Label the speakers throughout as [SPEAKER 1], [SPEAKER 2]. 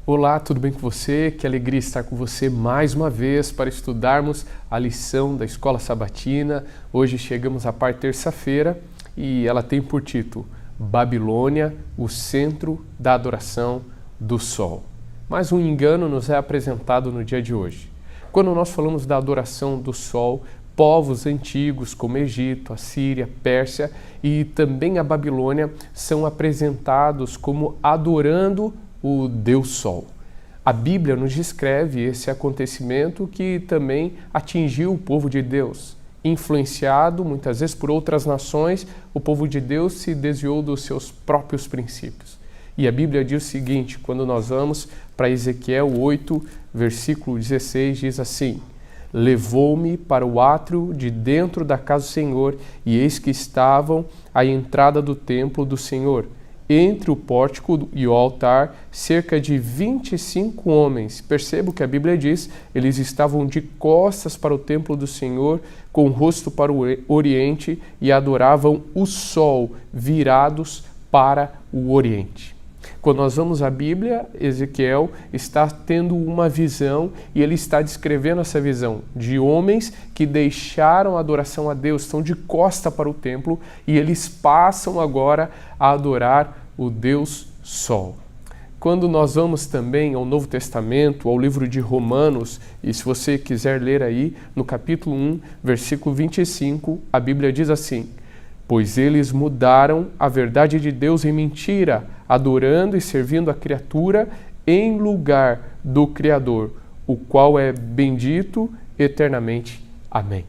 [SPEAKER 1] Olá, tudo bem com você? Que alegria estar com você mais uma vez para estudarmos a lição da Escola Sabatina. Hoje chegamos à parte terça-feira e ela tem por título Babilônia, o centro da adoração do Sol. Mais um engano nos é apresentado no dia de hoje. Quando nós falamos da adoração do Sol, povos antigos como Egito, Assíria, Pérsia e também a Babilônia são apresentados como adorando o Deus Sol. A Bíblia nos descreve esse acontecimento que também atingiu o povo de Deus. Influenciado muitas vezes por outras nações, o povo de Deus se desviou dos seus próprios princípios. E a Bíblia diz o seguinte, quando nós vamos para Ezequiel 8, versículo 16, diz assim: Levou-me para o átrio de dentro da casa do Senhor, e eis que estavam à entrada do templo do Senhor, entre o pórtico e o altar, cerca de 25 homens. Percebo que a Bíblia diz, eles estavam de costas para o templo do Senhor, com o rosto para o oriente, e adoravam o sol, virados para o oriente. Quando nós vamos à Bíblia, Ezequiel está tendo uma visão e ele está descrevendo essa visão de homens que deixaram a adoração a Deus, estão de costa para o templo e eles passam agora a adorar o Deus Sol. Quando nós vamos também ao Novo Testamento, ao livro de Romanos, e se você quiser ler aí, no capítulo 1, versículo 25, a Bíblia diz assim: Pois eles mudaram a verdade de Deus em mentira, adorando e servindo a criatura em lugar do Criador, o qual é bendito eternamente. Amém.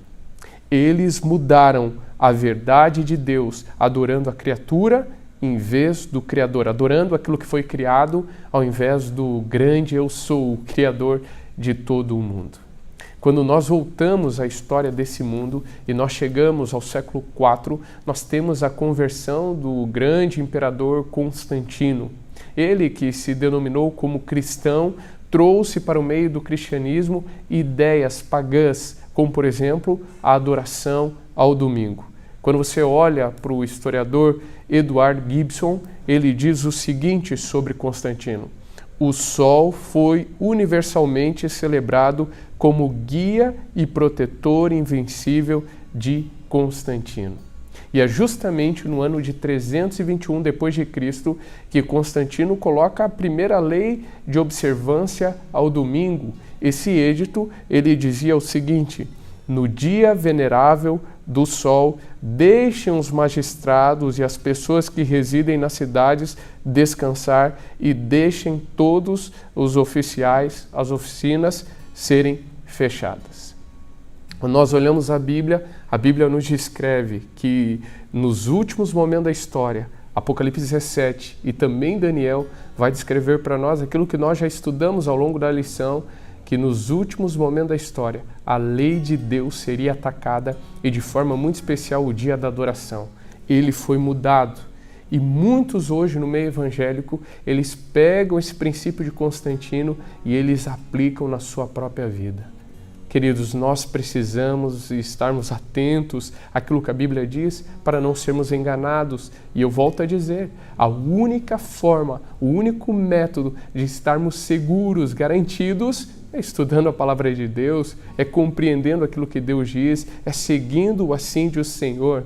[SPEAKER 1] Eles mudaram a verdade de Deus, adorando a criatura em vez do Criador, adorando aquilo que foi criado ao invés do grande eu sou, o Criador de todo o mundo. Quando nós voltamos à história desse mundo e nós chegamos ao século IV, nós temos a conversão do grande imperador Constantino. Ele, que se denominou como cristão, trouxe para o meio do cristianismo ideias pagãs, como, por exemplo, a adoração ao domingo. Quando você olha para o historiador Edward Gibson, ele diz o seguinte sobre Constantino: o sol foi universalmente celebrado como guia e protetor invencível de Constantino. E é justamente no ano de 321 d.C. que Constantino coloca a primeira lei de observância ao domingo. Esse edito, ele dizia o seguinte: no dia venerável do sol, deixem os magistrados e as pessoas que residem nas cidades descansar e deixem todos os oficiais, as oficinas, serem fechadas. Quando nós olhamos a Bíblia nos descreve que nos últimos momentos da história, Apocalipse 17 e também Daniel vai descrever para nós aquilo que nós já estudamos ao longo da lição, que nos últimos momentos da história, a lei de Deus seria atacada e de forma muito especial o dia da adoração. Ele foi mudado. E muitos hoje no meio evangélico, eles pegam esse princípio de Constantino e eles aplicam na sua própria vida. Queridos, nós precisamos estarmos atentos àquilo que a Bíblia diz para não sermos enganados. E eu volto a dizer, a única forma, o único método de estarmos seguros, garantidos, é estudando a palavra de Deus, é compreendendo aquilo que Deus diz, é seguindo assim diz o Senhor.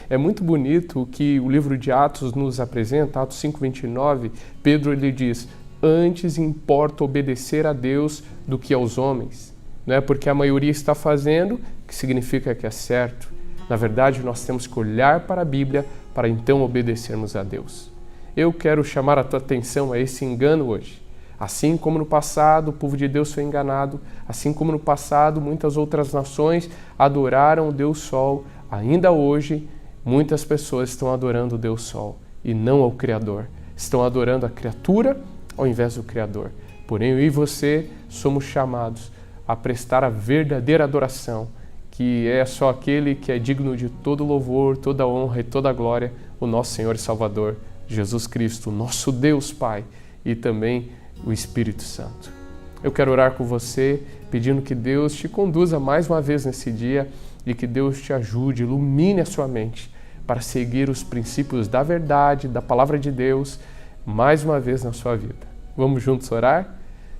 [SPEAKER 1] É muito bonito o que o livro de Atos nos apresenta, Atos 5:29, Pedro ele diz: antes importa obedecer a Deus do que aos homens. Não é porque a maioria está fazendo que significa que é certo. Na verdade, nós temos que olhar para a Bíblia para então obedecermos a Deus. Eu quero chamar a tua atenção a esse engano hoje. Assim como no passado o povo de Deus foi enganado, assim como no passado muitas outras nações adoraram o Deus Sol, ainda hoje muitas pessoas estão adorando o Deus Sol e não ao Criador. Estão adorando a criatura ao invés do Criador. Porém, eu e você somos chamados a prestar a verdadeira adoração, que é só aquele que é digno de todo louvor, toda honra e toda glória, o nosso Senhor e Salvador, Jesus Cristo, nosso Deus Pai e também o Espírito Santo. Eu quero orar com você, pedindo que Deus te conduza mais uma vez nesse dia e que Deus te ajude, ilumine a sua mente para seguir os princípios da verdade, da palavra de Deus, mais uma vez na sua vida. Vamos juntos orar?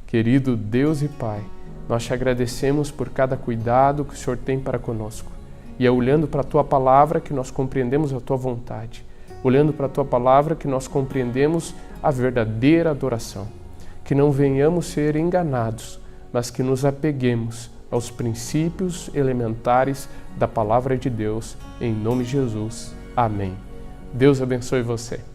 [SPEAKER 1] Querido Deus e Pai, nós te agradecemos por cada cuidado que o Senhor tem para conosco. E é olhando para a Tua Palavra que nós compreendemos a Tua vontade. Olhando para a Tua Palavra que nós compreendemos a verdadeira adoração. Que não venhamos ser enganados, mas que nos apeguemos aos princípios elementares da Palavra de Deus. Em nome de Jesus. Amém. Deus abençoe você.